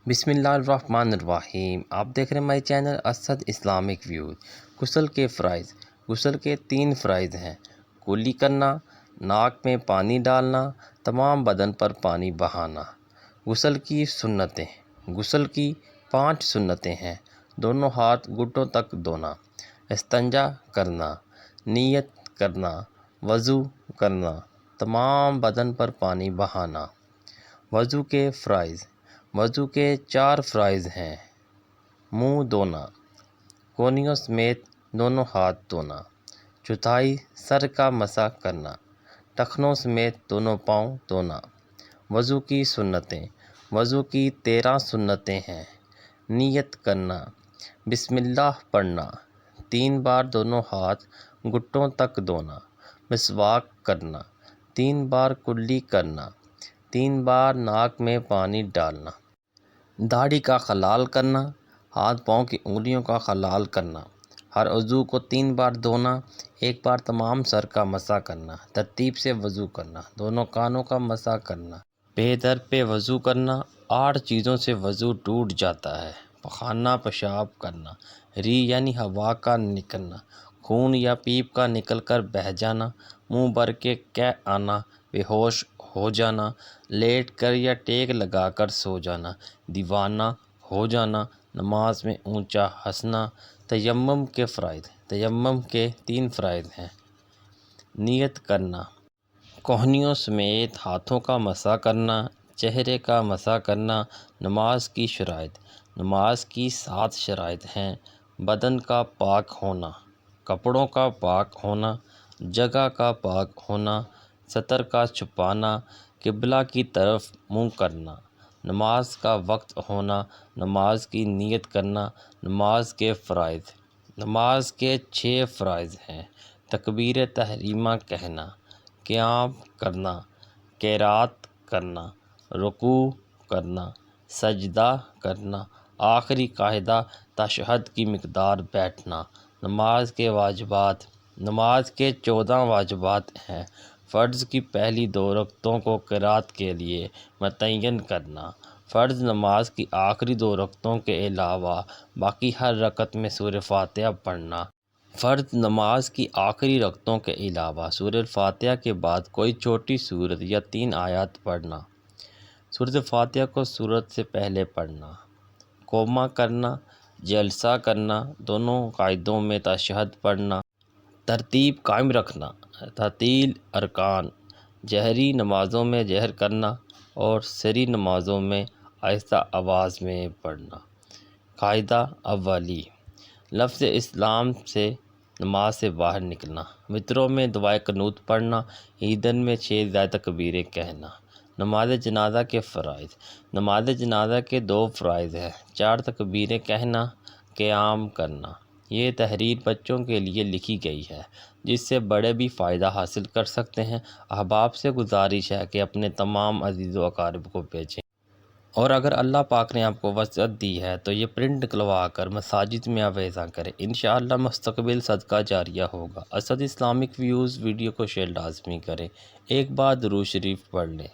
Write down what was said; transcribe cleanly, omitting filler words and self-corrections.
بسم اللہ الرحمن الرحیم۔ آپ دیکھ رہے ہیں ہمارے چینل اسد اسلامک ویوز۔ غسل کے فرائض۔ غسل کے 3 فرائض ہیں: کلی کرنا، ناک میں پانی ڈالنا، تمام بدن پر پانی بہانا۔ غسل کی سنتیں۔ غسل کی 5 سنتیں ہیں: دونوں ہاتھ گھٹنوں تک دھونا، استنجا کرنا، نیت کرنا، وضو کرنا، تمام بدن پر پانی بہانا۔ وضو کے فرائض۔ وضو کے 4 فرائض ہیں: منہ دھونا، کونیوں سمیت دونوں ہاتھ دھونا، چوتھائی سر کا مسح کرنا، ٹخنوں سمیت دونوں پاؤں دھونا۔ وضو کی سنتیں۔ وضو کی 13 سنتیں ہیں: نیت کرنا، بسم اللہ پڑھنا، 3 بار دونوں ہاتھ گھٹنوں تک دھونا، مسواک کرنا، 3 بار کلی کرنا، 3 بار ناک میں پانی ڈالنا، داڑھی کا خلال کرنا، ہاتھ پاؤں کی انگلیوں کا خلال کرنا، ہر عضو کو 3 بار دھونا، 1 بار تمام سر کا مسح کرنا، ترتیب سے وضو کرنا، دونوں کانوں کا مسح کرنا، پے در پہ وضو کرنا۔ 8 چیزوں سے وضو ٹوٹ جاتا ہے: پخانہ، پیشاب کرنا، ری یعنی ہوا کا نکلنا، خون یا پیپ کا نکل کر بہہ جانا، منہ بھر کے قے آنا، بے ہوش ہو جانا، لیٹ کر یا ٹیک لگا کر سو جانا، دیوانہ ہو جانا، نماز میں اونچا ہنسنا۔ تیمم کے فرائض۔ تیمم کے 3 فرائض ہیں: نیت کرنا، کہنیوں سمیت ہاتھوں کا مسح کرنا، چہرے کا مسح کرنا۔ نماز کی شرائط۔ نماز کی 7 شرائط ہیں: بدن کا پاک ہونا، کپڑوں کا پاک ہونا، جگہ کا پاک ہونا، سطر کا چھپانا، قبلہ کی طرف منہ کرنا، نماز کا وقت ہونا، نماز کی نیت کرنا۔ نماز کے فرائض۔ نماز کے 6 فرائض ہیں: تکبیر تحریمہ کہنا، قیام کرنا، قرات کرنا، رکوع کرنا، سجدہ کرنا، آخری قاعدہ تشہد کی مقدار بیٹھنا۔ نماز کے واجبات۔ نماز کے 14 واجبات ہیں: فرض کی پہلی 2 رکعتوں کو قرات کے لیے متعین کرنا، فرض نماز کی آخری 2 رکعتوں کے علاوہ باقی ہر رکعت میں سورہ فاتحہ پڑھنا، فرض نماز کی آخری رکعتوں کے علاوہ سورہ فاتحہ کے بعد کوئی چھوٹی سورت یا 3 آیات پڑھنا، سورہ فاتحہ کو سورت سے پہلے پڑھنا، قوما کرنا، جلسہ کرنا، دونوں قعدوں میں تشہد پڑھنا، ترتیب قائم رکھنا، تعطیل ارکان، جہری نمازوں میں جہر کرنا اور سری نمازوں میں آہستہ آواز میں پڑھنا۔ قاعدہ اولی: لفظ اسلام سے نماز سے باہر نکلنا، وتروں میں دعائے قنوت پڑھنا، عیدین میں 6 زائد تکبیریں کہنا۔ نماز جنازہ کے فرائض۔ نماز جنازہ کے 2 فرائض ہیں: 4 تکبیریں کہنا، قیام کرنا۔ یہ تحریر بچوں کے لیے لکھی گئی ہے جس سے بڑے بھی فائدہ حاصل کر سکتے ہیں۔ احباب سے گزارش ہے کہ اپنے تمام عزیز و اقارب کو بھیجیں، اور اگر اللہ پاک نے آپ کو وسعت دی ہے تو یہ پرنٹ نکلوا کر مساجد میں آویزاں کریں۔ انشاءاللہ مستقبل صدقہ جاریہ ہوگا۔ اسد اسلامک ویوز ویڈیو کو شیئر لازمی کریں۔ ایک بار درود شریف پڑھ لیں۔